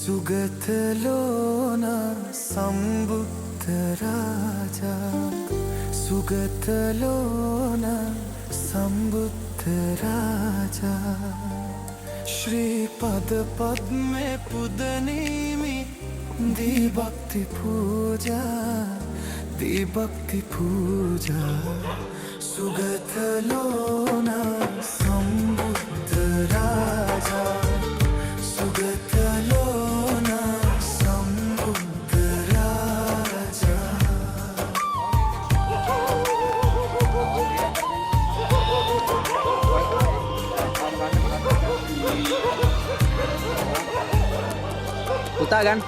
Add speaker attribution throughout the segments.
Speaker 1: सुगतलोना संबुद्ध राजा सुगतलोना संबुद्ध राजा श्रीपद पद्मे पुदनीमि दी भक्ति पूजा सुगतलोना संबुद्ध राजा सुगतलोना संबुद्ध राजा
Speaker 2: Putar kan?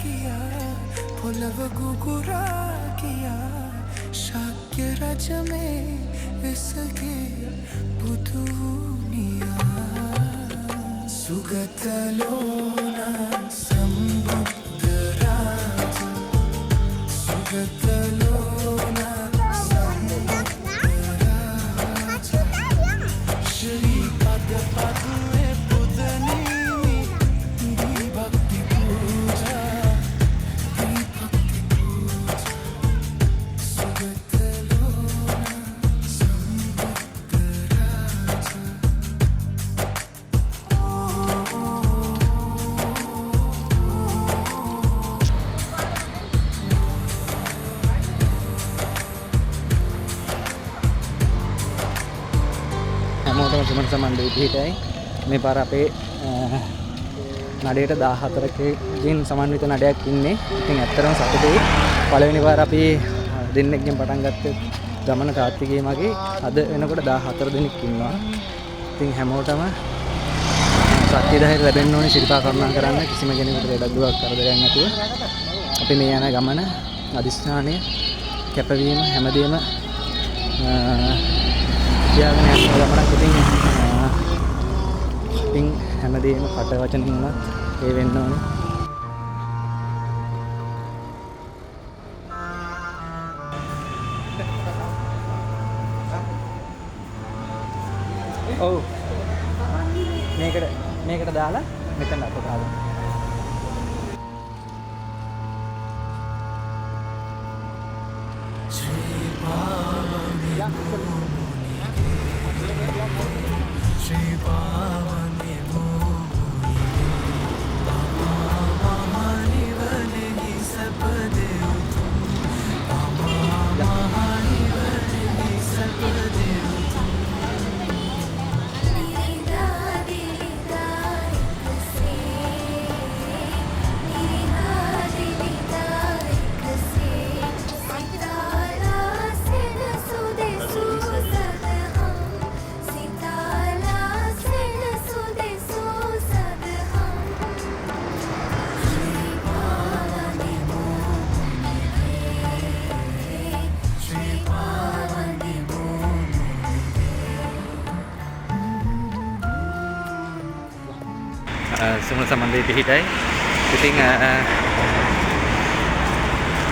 Speaker 1: किया पुलव गुगुरा किया शाक्य रज में इसके बुधुनिया सुगत लोना संबुद्ध राज सुगत लोना संबुद्ध राज श्री पद पद्मे बुधनी भक्ति पूजा भक्ति पूजा सुगत लोना संबुद्ध राज
Speaker 2: හැමෝටම සුමන සමන්දේ පිහිටයි මේ පාර අපේ නඩේට 14කින් සමන්විත නඩයක් ඉන්නේ. ඉතින් ඇත්තටම සතුටුයි. පළවෙනි පාර අපි දෙන්නෙක්ගෙන් පටන් ගත්ත ගමන කාර්තිකේ මගේ අද වෙනකොට 14 දෙනෙක් ඉන්නවා. ඉතින් හැමෝටම සත්‍ය ධෛර්ය ලැබෙන්න ඕනේ ශිල්පා කරුණා කරන්න කිසිම කෙනෙකුට ලෙඩක් දුවක් කරදරයක් නැතුව අපි මේ යන ගමන අදිස්ථානය කැපවීම හැමදේම තියාගෙන යන ගමනක්. ඉතින් හැමදේම කට වචන වුණත් ඒ වෙන්න ඕනේ. ඔව් මේකට දාලා මෙතන අප දාලා සුමන සමන්දේ පිහිටයි. ඉතින්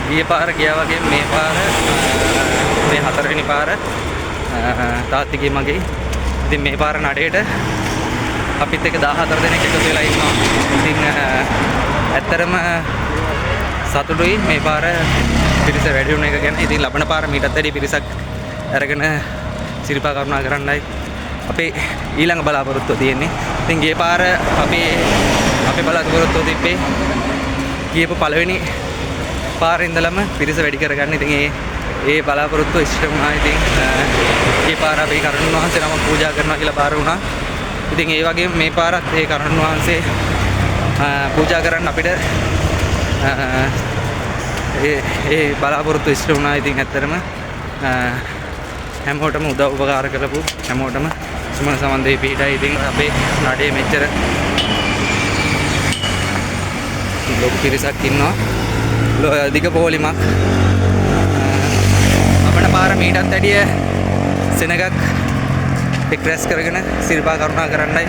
Speaker 2: ගිය පාර ගියා වගේ මේ පාර මේ හතරවෙනි පාර තාත්තිගේ මගේ. ඉතින් මේ පාර නඩේට අපිත් එක්ක 14 දෙනෙක් එකතු වෙලා ඉන්නවා. ඉතින් ඇත්තටම සතුටුයි මේ පාර පිරිස වැඩි වුණ එක ගැන. ඉතින් ලබන පාර මීටත් වැඩි පිරිසක් අරගෙන ශිල්පා කරුණා කරන්නයි අපේ ඊළඟ බලාපොරොත්තුව තියෙන්නේ. ඉතින් ගිය පාර අපේ බලාපොරොත්තුව තිබ්බේ ගියපු පළවෙනි පාරේ ඉඳලම පිරිස වැඩි කරගන්න. ඉතින් ඒ බලාපොරොත්තුව ඉෂ්ට වුණා. ඉතින් ගිය පාර අපි කරුණාන් වහන්සේ නමක් පූජා කරනවා කියලා බාර වුණා. ඉතින් ඒ වගේම මේ පාරත් ඒ කරුණාන් වහන්සේ පූජා කරන්න අපිට ඒ බලාපොරොත්තු ඉෂ්ට වුණා. ඉතින් ඇත්තටම හැමෝටම උදව් උපකාර කරපු හැමෝටම සුමන සමන්දේ පිහිටයි. ඉතින් අපේ නඩේ මෙච්චර ලොකු පිරිසක් ඉන්නවා. දිග පොලිමක් අපේ පාර මීටත් වැඩිය සෙනගක් එක් රැස් කරගෙන ශිල්පා කරුණා කරන්නයි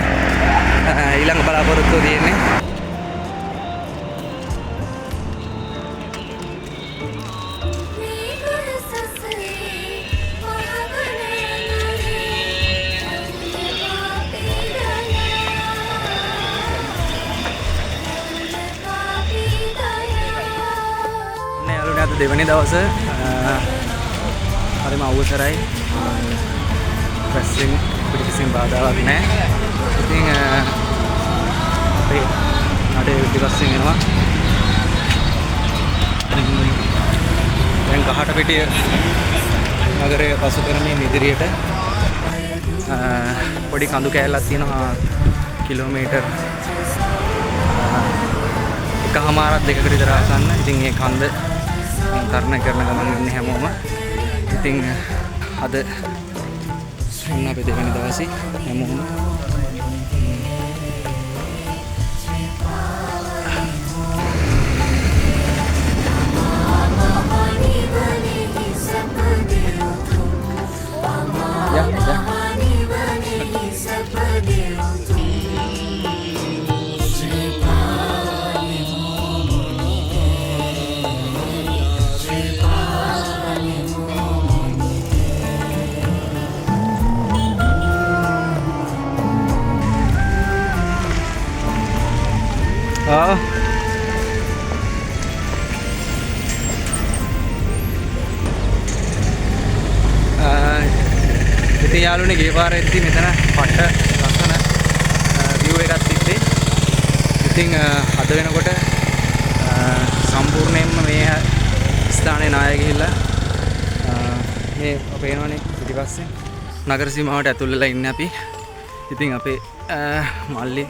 Speaker 2: ඊළඟ බලාපොරොත්තුව තියෙන්නේ. දෙවැනි දවස හරිම අවසරයි. ප්‍රශ්න පිටිසින් බාධාවක් නැහැ. ඉතින් අපේ නඩේ පිටිපස්සෙන් එනවා. දැන් ගහට පිටිය නගරයේ පසු කරමින් ඉදිරියට පොඩි කඳු කෑල්ලක් තියෙනවා කිලෝමීටර් එකහමාරක් දෙකකට විතර ආසන්න. ඉතින් මේ කන්ද තරණ කරන ගමන් ඉන්නේ හැමෝම. ඉතින් අද ඉන්න අපි දෙවෙනි දවසේ හැමෝම යාළුවනේ ගිය පාර එද්දි මෙතන පට්ට ලස්සන view එකක් තිබ්බේ. ඉතින් අද වෙනකොට සම්පූර්ණයෙන්ම මේ ස්ථානේ නාය ගිහිල්ලා මේ පේනවනේ පිටිපස්සේ නගර සීමාවට ඇතුල් වෙලා ඉන්නේ අපි. ඉතින් අපේ මල්ලි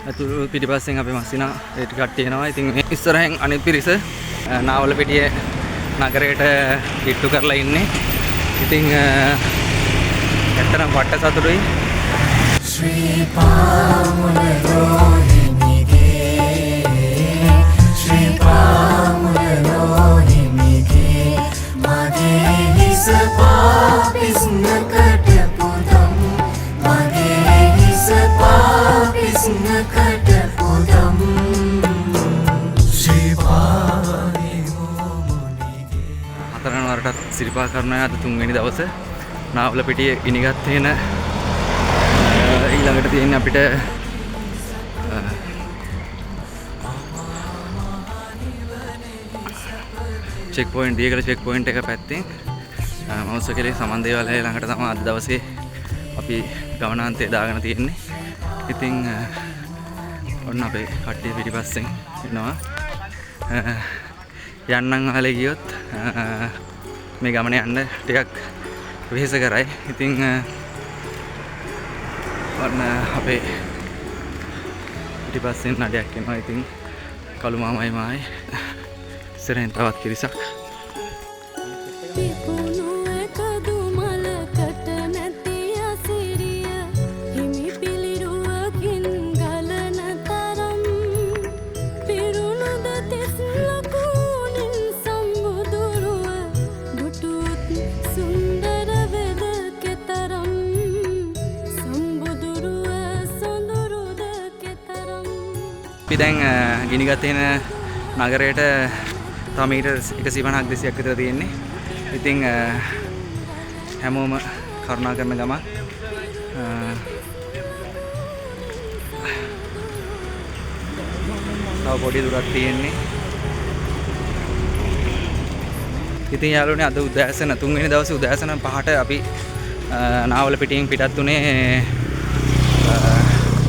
Speaker 2: ඇතුල් පිටිපස්සෙන් අපේ මස්සිනා ඒ කට්ටිය එනවා. ඉතින් මේ ඉස්සරහෙන් අනිත් පිරිස නාවලපිටියේ නගරයට කිට්ටු කරලා ඉන්නේ. ඉතින් ඇත්තටම වට්ට සතුටුයි.
Speaker 1: Sri Pamula Rohimige Sri Pamula Rohimige Mage hisa papisna katapudam Mage hisa papisna katapudam Sri Pamula
Speaker 2: හතරවන වරටත් සිරිපා කරනවා අද තුන්වෙනි දවසේ නාවලපිටියේ ගිනිගත් වෙන ඊළඟට තියෙන්නේ අපිට චෙක් පොයින්ට් දියකල චෙක් පොයින්ට් එක පැත්තෙන් මෞසකලේ සමන්දේවාලය ළඟට තමයි අද දවසේ අපි ගමනාන්තය දාගෙන තියෙන්නේ. ඉතින් ඔන්න අපේ කට්ටිය පිටිපස්සෙන් එනවා. යන්නම් ආලේ ගියොත් මේ ගමන යන්න ටිකක් වෙහෙස කරයි. ඉතින් ඔන්න අපේ පිටිපස්සෙන් නඩයක් එනවා. ඉතින් කළු මාමයි මායි ඉස්සරහින් තවත් පිරිසක්. අපි දැන් ගිනිගත් වෙන නගරයට තව මීටර් 150ක් 200ක් විතර තියෙන්නේ. ඉතින් හැමෝම කරුණා කරන ගම තව පොඩි දුරක් තියෙන්නේ. ඉතින් යාළුවනේ අද උදෑසන තුන්වෙනි දවසේ උදෑසන 5ට අපි නාවලපිටියෙන් පිටත් උනේ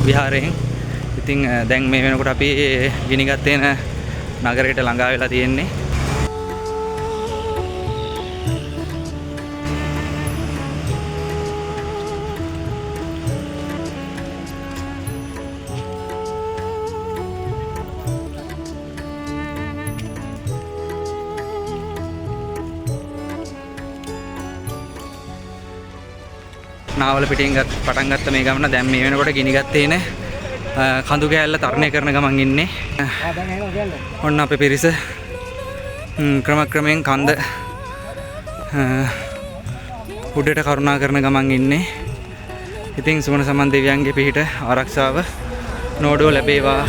Speaker 2: විහාරයෙන්. ඉතින් දැන් මේ වෙනකොට අපි ගිනිගත් වෙන නගරයට ළඟා වෙලා තියෙන්නේ. නාවලපිටියෙන් පටන් ගත්ත මේ ගමන දැන් මේ වෙනකොට ගිනිගත් තියෙන කඳු කෑල්ල තරණය කරන ගමන් ඉන්නේ. ඔන්න අපේ පිරිස ක්‍රමක්‍රමයෙන් කන්ද උඩට කරුණා කරන ගමන් ඉන්නේ. ඉතින් සුමන සමන් දෙවියන්ගේ පිහිට ආරක්ෂාව නෝඩුව ලැබේවා.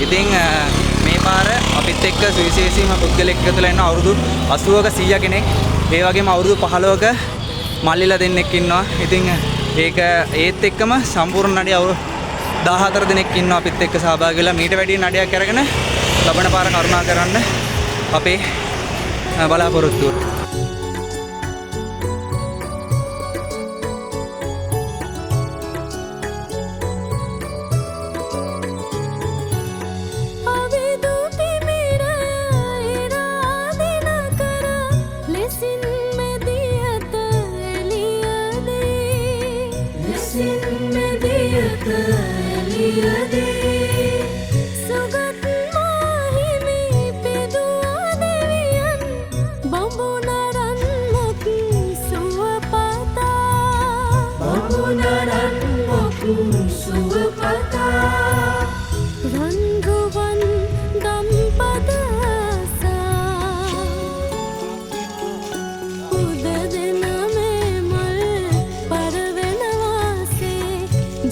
Speaker 2: ඉතින් මේ පාර අපිත් එක්ක සුවිශේෂීම පුද්ගලෙක් එකතු වෙලා ඉන්න අවුරුදු 80ක 100 කෙනෙක්. ඒ වගේම අවුරුදු 15ක මල්ලිලා දෙන්නෙක් ඉන්නවා. ඉතින් ඒක ඒත් එක්කම සම්පූර්ණ නඩිය අවුරුදු 14 දෙනෙක් ඉන්නවා අපිත් එක්ක සහභාගී වෙලා මීට වැඩි නඩියක් අරගෙන ලබන පාර කරුණා කරන්න අපේ බලාපොරොත්තුව.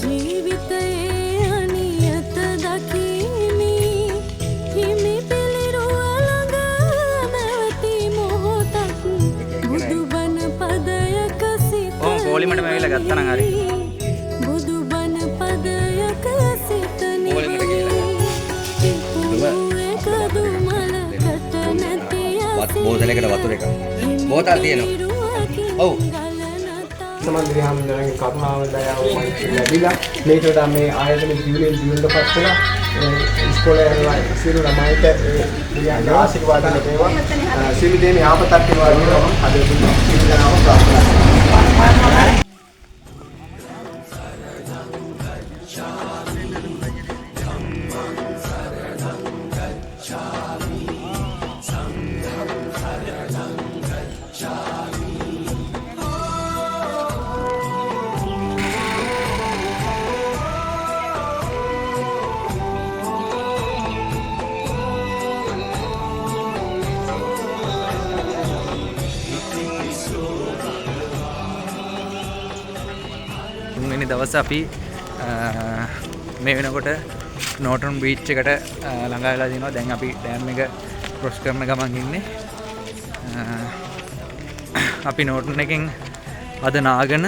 Speaker 3: ජීවිතේ
Speaker 2: පොලිමටම ඇවිල්ලා ගත්තා නම් හරි.
Speaker 3: බුදුබණ පදයක සිතනේ
Speaker 2: පොලිමට ගිහලා. බෝතලයකට වතුර එකක්. බෝතල් තියෙනවා. ඔව්.
Speaker 4: සමන්දිරි හැමදාම කරුණාව දයාව මෛත්‍රිය ලැබිලා මේකට වඩා මේ ආයතන ජීවිතේට පත් වෙලා ඉස්කෝලේ යනවා සියලු ළමයිට ඒ ආශිර්වාද ලැබේවා සියලු දේ මේ ආපතක් වේවා කියලා අද සියලු දෙනාම ප්‍රාර්ථනා කරනවා.
Speaker 2: තුන්වෙනි දවස් අපි මේ වෙනකොට නෝටන් බීච් එකට ළඟා වෙලා දිනවා. දැන් අපි ඩෑම් එක ක්‍රොස් කරන ගමන් ඉන්නේ. අපි නෝටන් එකෙන් අද නාගෙන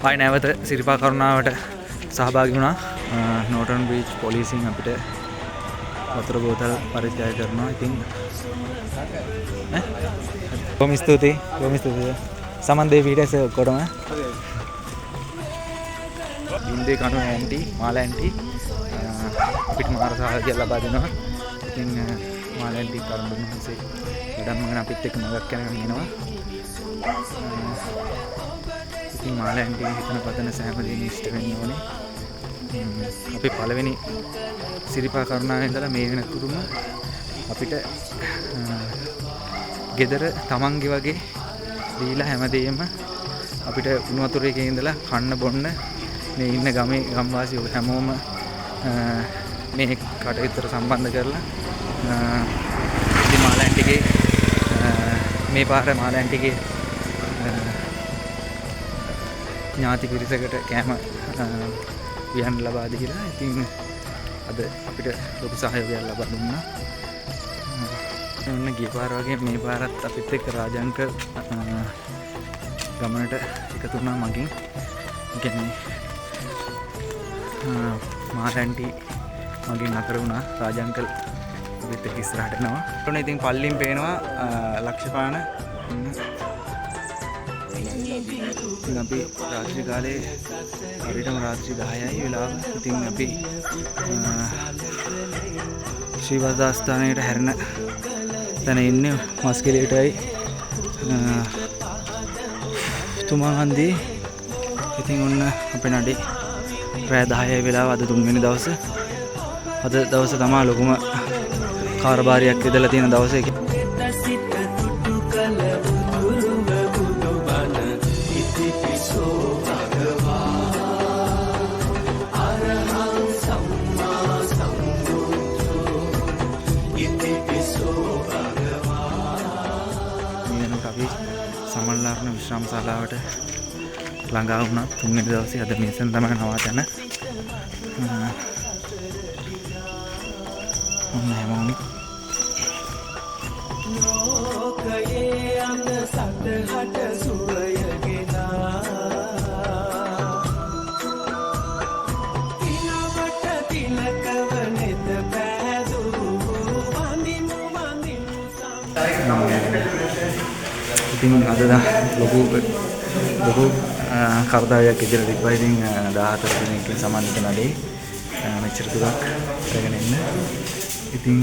Speaker 2: ආයි නැවත සිරිපා කරුණාවට සහභාගී වුණා. නෝටන් බීච් පොලිසියෙන් අපිට වතුර බෝතල් පරිත්‍යාග කරනවා. ඉතින් බොහොම ස්තුතියි. බොහොම ස්තුතියි. සමන් දෙවි ඊටසේ ඔක්කොටම ඉන්දේ කණු ඇන්ටි මාලා ඇන්ටි අපිට මාර සහාය ලබා දෙනවා. ඉතින් මාලා ඇන්ටි කරුණු දුන්නාසේ වැඩම අපිත් එක්ක මගක් යනකම් එනවා. ඉතින් මාලා ඇන්ටි හිතන පතන සෑම දෙයක් ඉෂ්ට වෙන්න ඕනේ. අපි පළවෙනි සිරිපා කරුණාවෙන් ඉඳලා මේ වෙනතුරුම අපිට ගෙදර තමන්ගේ වගේ දීලා හැමදේම අපිට උණු වතුර එකේ ඉඳලා කන්න බොන්න මේ ඉන්න ගමේ ගම්වාසීෝ හැමෝම මේ කටයුත්තට සම්බන්ධ කරලා ඉතින් මාලැන්ටිගේ මේ පාර මාලැන්ටිගේ ඥාති පිරිසකට කෑම වියන් ලබා දීලා ඉතින් අද අපිට ලොකු සහයෝගයක් ලබා දුන්නා. ඔන්න ගිය පාර වගේ මේ පාරත් අපිත් එක්ක රාජංක ගමනට එකතු වුණා මගින්. කියන්නේ මාලැන්ටි මගින් අතර වුණා. රාජංකල් අපිත් එක්ක ඉස්සරහට එනවා. ඔන්න ඉතින් පල්ලියෙන් පේනවා ලක්ෂපාන. ඉතින් අපි රාත්‍රී කාලේ හරියටම රාත්‍රී 10යි වෙලාව. ඉතින් අපි ශ්‍රී වර්ධාස්ථානයට හැරෙන තැන ඉන්නේ මස්කෙලියටයි තුමාන්දී. ඉතින් ඔන්න අපේ නඩේ රෑ 10යි වෙලාව. අද තුන්වෙනි දවස. අද දවස තමයි ලොකුම කාර්යභාරයක් ඉදලා තියෙන දවස. සමන්ලාරණ විශ්‍රාම ශාලාවට ළඟා වුණා. තුන්වෙනි දවසේ අද මේසෙන් තමයි නවාතැන. ඔන්න හැමෝම ලෝකයේ අඳ සතහට සුවයගෙනා තිලවට තිලකවනෙත පෑදූ වඳිමු වඳිමු ඉතින් අද ලොකු කර්තව්‍යයක් ඉදිරියට තිබ්බා. ඉතින් 14 දිනකින් සම්බන්ධ නඩේ මෙච්චර දුරක් කරගෙන ඉන්න. ඉතින්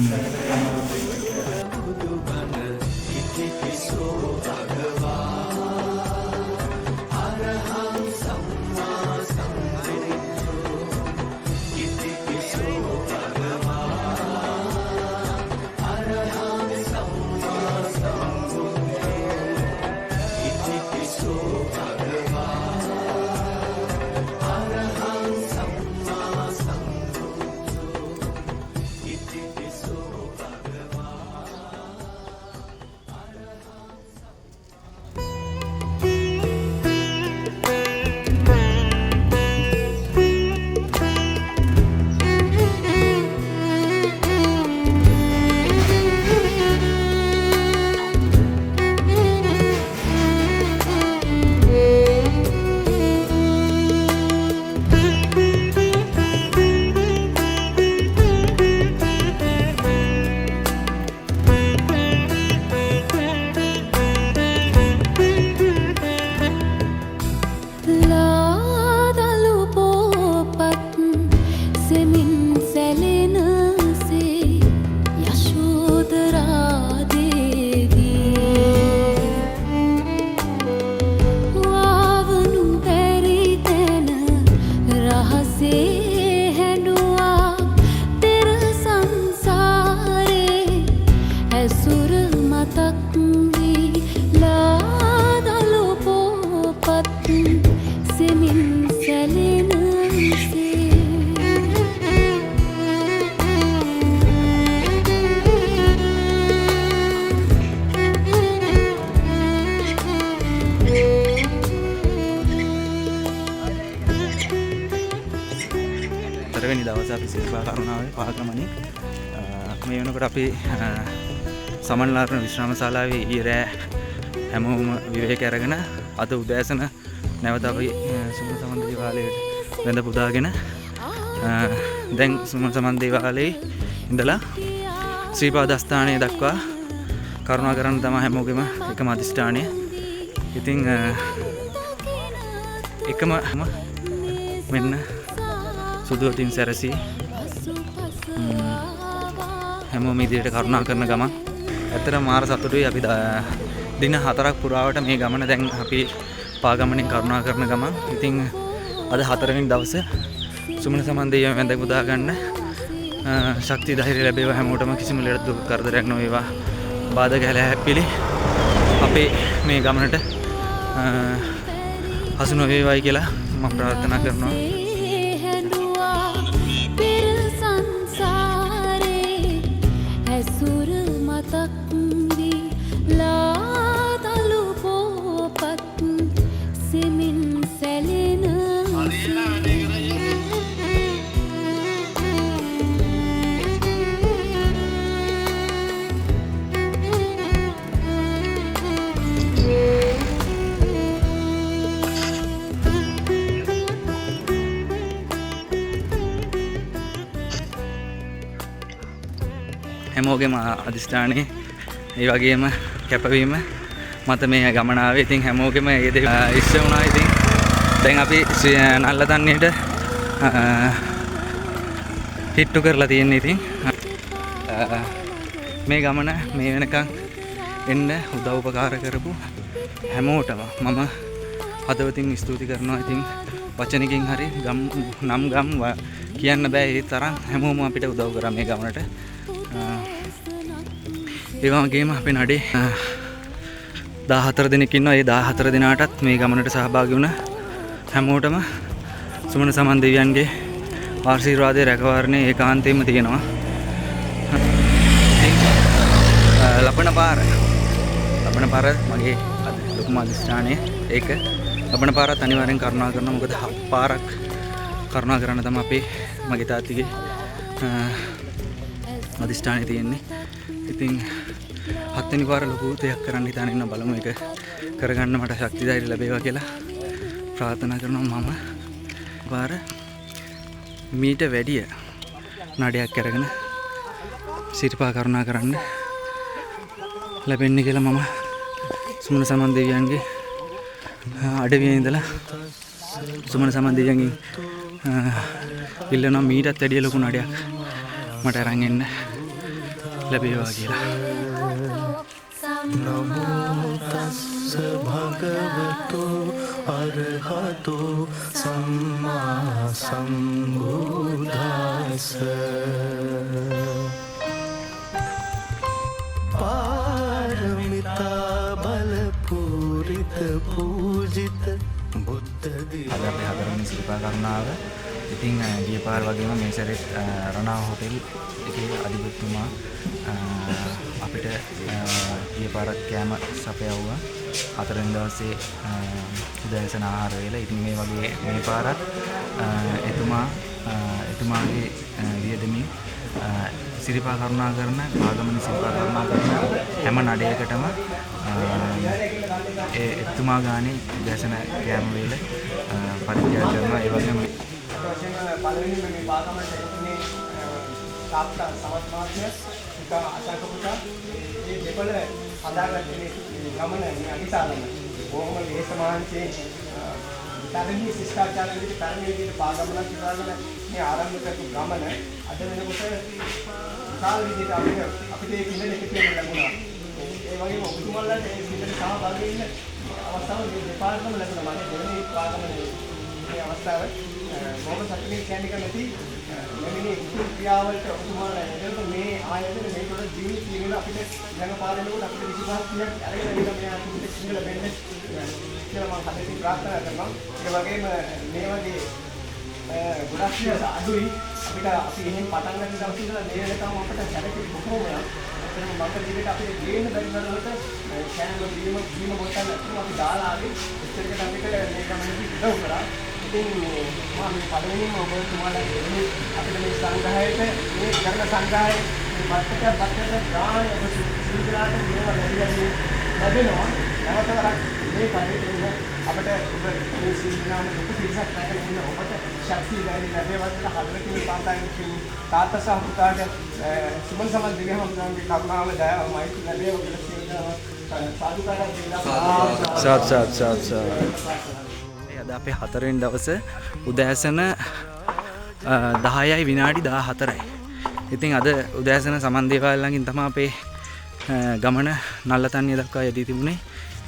Speaker 2: වෙනි දවසේ අපි සිරිපා කරුණාවේ පාගමනේ මේ වෙනකොට අපි සමන්ලාරණ විශ්‍රාම ශාලාවේ ඊයේ රෑ හැමෝම විවේක අරගෙන අද උදෑසන නැවත අපි සුමන සමන් දේවාලයට වැඳ පුදාගෙන දැන් සුමන සමන් දේවාලයේ ඉඳලා ශ්‍රී පාදස්ථානය දක්වා කරුණා කරන්න තමයි හැමෝගෙම එකම අධිෂ්ඨානය. ඉතින් එකම මෙන්න සුදුවතින් සැරසී හැමෝම ඉදිරියට කරුණා කරන ගමන් ඇත්තටම මාර සතුටුයි. අපි දින 4ක් පුරාවට මේ ගමන දැන් අපි පාගමනින් කරුණා කරන ගමන්. ඉතින් අද 4 වෙනි දවසේ සුමන සමන් දෙවියන් වැඳ පුදා ගන්න ශක්තිය ධෛර්යය ලැබේවා හැමෝටම. කිසිම ලෙඩ දුක් කරදරයක් නොවේවා. බාධක හැලහැප්පිලි අපේ මේ ගමනට හසු නොවේවායි කියලා මම ප්‍රාර්ථනා කරනවා. හැමෝගෙම අධිෂ්ඨානයේ ඒ වගේම කැපවීම මත මේ ගමන ආවේ. ඉතින් හැමෝගෙම ඒ දේ ඉස්ස වුණා. ඉතින් දැන් අපි නල්ලතන්නේට හිට්ටු කරලා තියෙන්නේ. ඉතින් මේ ගමන මේ වෙනකන් එන්න උදව් උපකාර කරපු හැමෝටම මම හදවතින් ස්තුති කරනවා. ඉතින් වචනකින් හරි නම් කියන්න බෑ. ඒ තරම් හැමෝම අපිට උදව් කරා මේ ගමනට. ඒ වගේම අපේ නඩේ 14 දෙනෙක් ඉන්නවා. ඒ 14 දෙනාටත් මේ ගමනට සහභාගී වුණ හැමෝටම සුමන සමන් දෙවියන්ගේ ආශිර්වාදයේ රැකවරණය ඒකාන්තයෙන්ම තියෙනවා. ලබන පාර මගේ ලොකුම අධිෂ්ඨානය ඒක. ලබන පාරත් අනිවාර්යෙන් කරුණා කරනවා. මොකද 7 පාරක් කරුණා කරන්න තමයි අපේ මගේ තාත්තිගේ අධිෂ්ඨානය තියෙන්නේ. ඉතින් 7 වෙනි පාර ලොකු දෙයක් කරන්න හිතාන ඉන්න. බලමු ඒක කරගන්න මට ශක්තිය ධෛර්ය ලැබේවා කියලා ප්‍රාර්ථනා කරනවා. මම පාර මීට වැඩිය නඩයක් අරගෙන සිරිපා කරුණා කරන්න ලැබෙන්නේ කියලා මම සුමන සමන් දෙවියන්ගේ අඩවියේ ඉඳලා සුමන සමන් දෙවියන්ගෙන් ඉල්ලනවා මීටත් වැඩිය ලොකු නඩයක් මට අරන් එන්න ලැබේවා කියලා.
Speaker 1: නමෝ තස්ස භගවතු අරහතු සම්මා සම්බුද්දස්ස. පාරමිතා බල පූරිත පූජිත බුද්ධ දී.
Speaker 2: අද අපේ 4 වෙනි සිරිපා කරුණාව. ඉතින් ගිය පාර වගේම මේ සැරේත් රණා හොටෙල් එකේ අධිපතිතුමා අපිට ගිය පාරත් කෑම සපයවුවා 4 වෙනි දවසේ උදෑසන ආහාර වේල. ඉතින් මේ වගේ මේ පාරත් එතුමාගේ වියදමින් සිරිපා කරුණා කරන පාගමන සිරිපා කරුණා කරන හැම නඩයකටම එතුමා ගානේ උදෑසන කෑම වේල පරිත්‍යාග කරනවා. ඒ වගේම
Speaker 4: පළවෙනි මේ පාගමනට එන්නේ තාත්තා සමත් මාත්‍ය එක අසංක පුතා මේ දෙපළ හදාගන්න මේ ගමන මේ අනිසාරම බොහොම ලේස මාංශේ තරණී ශිෂ්ටාචාර විදිහට තරණී විදිහට පාගමනක් ඉදරගෙන මේ ආරම්භ කරපු ගමන අද වෙනකොට විශාල විදිහට අපිට මේ පිළිදෙල එක කියන්න ලැබුණා. ඒ වගේම ඔබතුමාලාට මේ පිළිදෙල සහභාගී වෙන්න අවස්ථාව මේ දෙපාර්තම ලැබුණා. මගේ දෙවෙනි පාගමනේ මේ අවස්ථාව බොහොම සතුටින් කියන්නේ නැති මෙවැනි ක්‍රියාවලට ඔබතුමාලා එනකොට මේ ආයතන මේකට ජීවිත කියන අපිට ළඟ පාරේනකොට අපිට 25ක් අරගෙන ඉන්න මේ අපිට සිංහල වෙන්න කියලා මම හදිසි ප්‍රාර්ථනා කරනවා. ඒ වගේම මේ වගේ ගොඩක් අඩුයි අපිට අපි එහෙන් පටන් ගන්න දවසේ ඉඳලා මේ වෙනකම් අපිට සැලකෙ බොහෝම එතන මම දිවිට අපිට ගේන්න බැරි වෙනකොට කෑම බීම බොතල් අපි දාලා ආවේ ඉස්සරකට අපිට මේ ගමනේදී උදව් කරා. ඉතින් මම මේ පළවෙනිම ඔබතුමාලා දෙන්නේ අපිට මේ සංග්‍රහයට මේ කරන සංග්‍රහයේ බත්තට ගාන ඔබ සිංහලට මේවා ලැබෙනවා. නැවත වරක් මේ පරිදි අපිට ඔබ මේ සිංහලම ලොකු පිරිසක් රැගෙන ඉන්න ඔබට ශක්තිය ලැබේවා කියලා හදවතින් පාතයින් තාත්තා සහ පුතාට සුමන සමන් දිගේ හම්දාන්ගේ කරුණාව දයාව මෛත්‍රී ලැබේවා කියලා සාදුකාරයක් දෙන්න.
Speaker 2: අද අපේ 4 වෙනි දවසේ උදෑසන 10යි විනාඩි 14යි. ඉතින් අද උදෑසන සමන් දේවාල ළඟින් තමයි අපේ ගමන නල්ලතන්නිය දක්වා යදී තිබුණේ.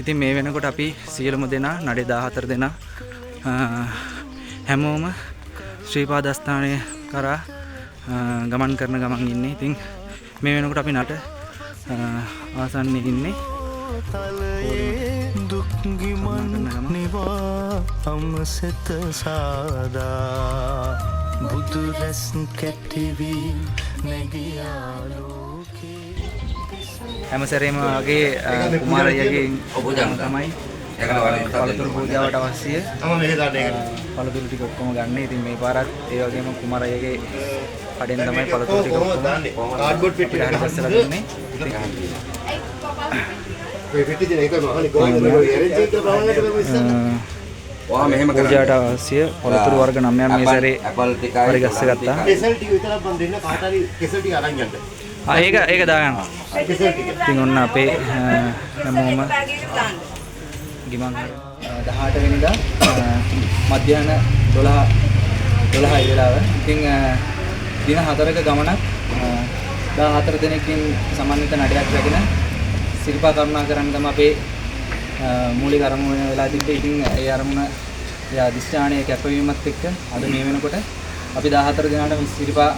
Speaker 2: ඉතින් මේ වෙනකොට අපි සියලුම දෙනා නඩේ 14 දෙනා හැමෝම ශ්‍රීපාදස්ථානය කරා ගමන් කරන ගමන් ඉන්නේ. ඉතින් මේ වෙනකොට අපි නට ආසන්නයේ ඉන්නේ.
Speaker 1: දුක්ගිමන් නිවා අමසත සාදා බුදු රැස් කැටිවී නැගියාලෝකේ
Speaker 2: හැම සැරේම වගේ කුමාරයගේ තමයි පළතුරු පූජාවට අවශ්‍ය පළතුරු ටික ඔක්කොම ගන්න. ඉතින් මේ පාරත් ඒ වගේම කුමාරයගේ කඩෙන් තමයි පළතුරු ටික ඔක්කොම කාඩ්බෝඩ් පෙට්ටියට හරි බස්සලා දුන්නේ.
Speaker 4: මේ පිටි දෙන එකම අහන්නේ කොහොමද මේ ඇරෙන්ජ් එක ප්‍රමාණයට කරමු ඉස්සන්න.
Speaker 2: ඔයා මෙහෙම කරා. පූජාට අවශ්‍ය පළතුරු වර්ග 9ක් මේ සැරේ හරි ගස්ස ගත්තා.
Speaker 4: කෙසල් ටික විතරක් මම දෙන්න කාට හරි කෙසල් ටික අරන් යන්න.
Speaker 2: ඒක දාගන්න.
Speaker 4: කෙසල් ටික.
Speaker 2: ඉතින් ඔන්න අපේ හැමෝම ගිමන් 18 වෙනිදා මධ්‍යහන 12යි වෙලාව. ඉතින් දින 4ක ගමනක් 14 දිනකින් සමන්විත නඩයක් රැගෙන සිරිපා කරුණා කරන්න තමයි අපේ මූලික අරමුණ වෙලා තිබ්බේ. ඉතින් ඒ අරමුණ අධිෂ්ඨානයේ කැපවීමත් එක්ක අද මේ වෙනකොට අපි 14 දිනකට සිරිපා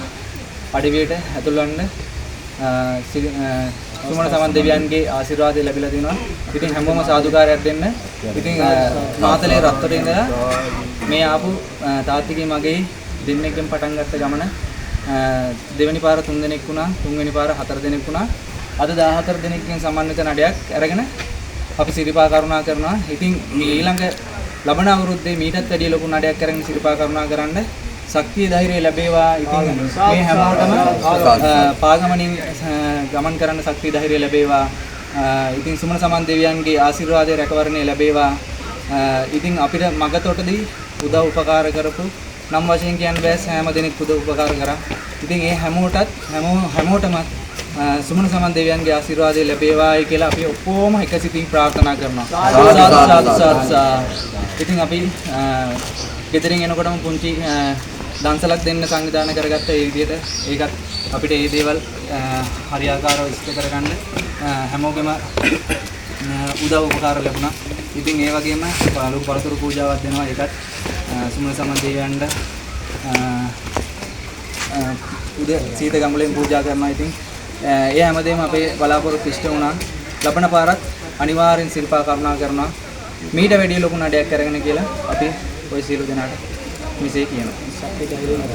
Speaker 2: අඩවියට ඇතුල් වන්න සුමන සමන් දෙවියන්ගේ ආශිර්වාදය ලැබිලා තිනවා. ඉතින් හැමෝම සාදුකාරයක් දෙන්න. ඉතින් මාතලේ රත්තට ඉඳලා මේ ආපු තාත්තිගේ මගේ දෙන්නෙක්ගෙන් පටන් ගත්ත ගමන දෙවෙනි පාර 3 දෙනෙක් වුණා, තුන්වෙනි පාර 4 දෙනෙක් වුණා. අද 14 දෙනෙක්ගෙන් සමන්විත නඩයක් අරගෙන අපි සිරිපා කරුණා කරනවා. ඉතින් ඊළඟ ලබන අවුරුද්දේ මීටත් වැඩිය ලොකු නඩයක් අරගෙන සිරිපා කරුණා කරන්න ශක්තිය ධෛර්යය ලැබේවා. ඉතින් මේ හැමෝටම පාගමනින් ගමන් කරන්න ශක්තිය ධෛර්යය ලැබේවා. ඉතින් සුමන සමන් දෙවියන්ගේ ආශිර්වාදය රැකවරණය ලැබේවා. ඉතින් අපිට මගතොටදී උදව් උපකාර කරපු නම් වශයෙන් කියන්න බෑ හැම දෙනෙක් උදව් උපකාර කරා. ඉතින් ඒ හැමෝටම සුමන සමන් දෙවියන්ගේ ආශිර්වාදය ලැබේවායි කියලා අපි ඔක්කොම එකසිතින් ප්‍රාර්ථනා කරනවා. ඉතින් අපි ගෙදරින් එනකොටම පුංචි දන්සලක් දෙන්න සංවිධානය කරගත්ත ඒ විදිහට ඒකත් අපිට මේ දේවල් හරියාකාරව ඉෂ්ට කරගන්න හැමෝගෙම උදව් උපකාර ලැබුණා. ඉතින් ඒ වගේම ලොකු පළතුරු පූජාවක් දෙනවා. ඒකත් සුමන සමන් දෙවියන්ට සීත ගඟුලෙන් පූජා කරනවා. ඉතින් ඒ හැමදේම අපේ බලාපොරොත්තු ඉෂ්ට වුණා. ලබන පාරත් අනිවාර්යෙන් සිරිපා කරුණා කරනවා. මීට වැඩිය ලොකු නඩයක් අරගෙන කියලා අපි ඔය සියලු දෙනාට මෙසේ කියනවා.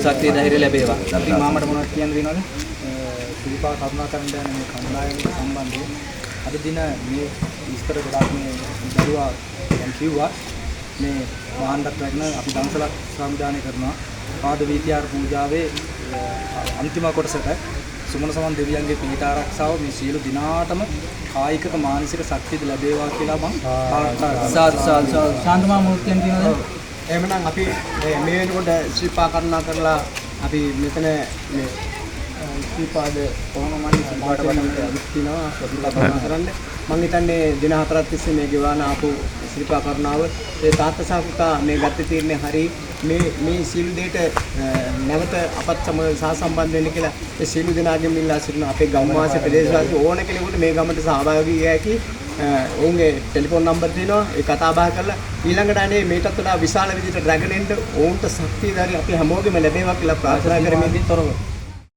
Speaker 2: ශක්තිය ධෛර්ය ලැබේවා. අපි මාමට මොනවද කියන්න දෙනවද?
Speaker 4: සිරිපා කරුණා කරන්න යන මේ කණ්ඩායමට සම්බන්ධව අද දින මේ ඉස්තර ගොඩක් මේ දරුවා දැන් කිව්වා මේ මහාන්දක් රැගෙන අපි දන්සලක් සංවිධානය කරනවා. පාද වීතියාර පූජාවේ අන්තිම කොටසට සුමන සමන් දෙවියන්ගේ පීඨ ආරක්ෂාව මේ සියලු දිනාටම කායික මානසික ශක්තිය ලැබේවා කියලා මම ශාන්තමා මූර්තියන් කියනවා. එහෙමනම් අපි මේ වෙනකොට ශ්‍රීපා කරුණා කරලා අපි මෙතන මේ ශ්‍රීපාද කොහොමමයි ශ්‍රීපාට වඩිනවා ශ්‍රීපා කරුණා කරන්න. මම හිතන්නේ දින 4ක් තිස්සේ මේ ගෙවන ආපු ශ්‍රීපා කරුණාව ඒ තාත්තා සහ පුතා මේ ගත්ත තීරණය හරි මේ සීළු දෙයට නැවත අපත් සමග සහසම්බන්ධ වෙන්න කියලා ඒ සීළු දෙනාගෙන් ඉල්ලා සිටිනවා. අපේ ගම්වාසී ප්‍රදේශවාසී ඕන කෙනෙකුට මේ ගමට සහභාගී විය හැකි ඔවුන්ගේ ටෙලිෆෝන් නම්බර් දෙනවා. ඒ කතා බහ කරලා ඊළඟට අනේ මේකටත් වඩා විශාල විදිහට රැගෙන එන්න ඔවුන්ට ශක්තිය ධෛර්යය අපි හැමෝගෙම ලැබේවා කියලා ප්‍රාර්ථනා කරමින් තොරව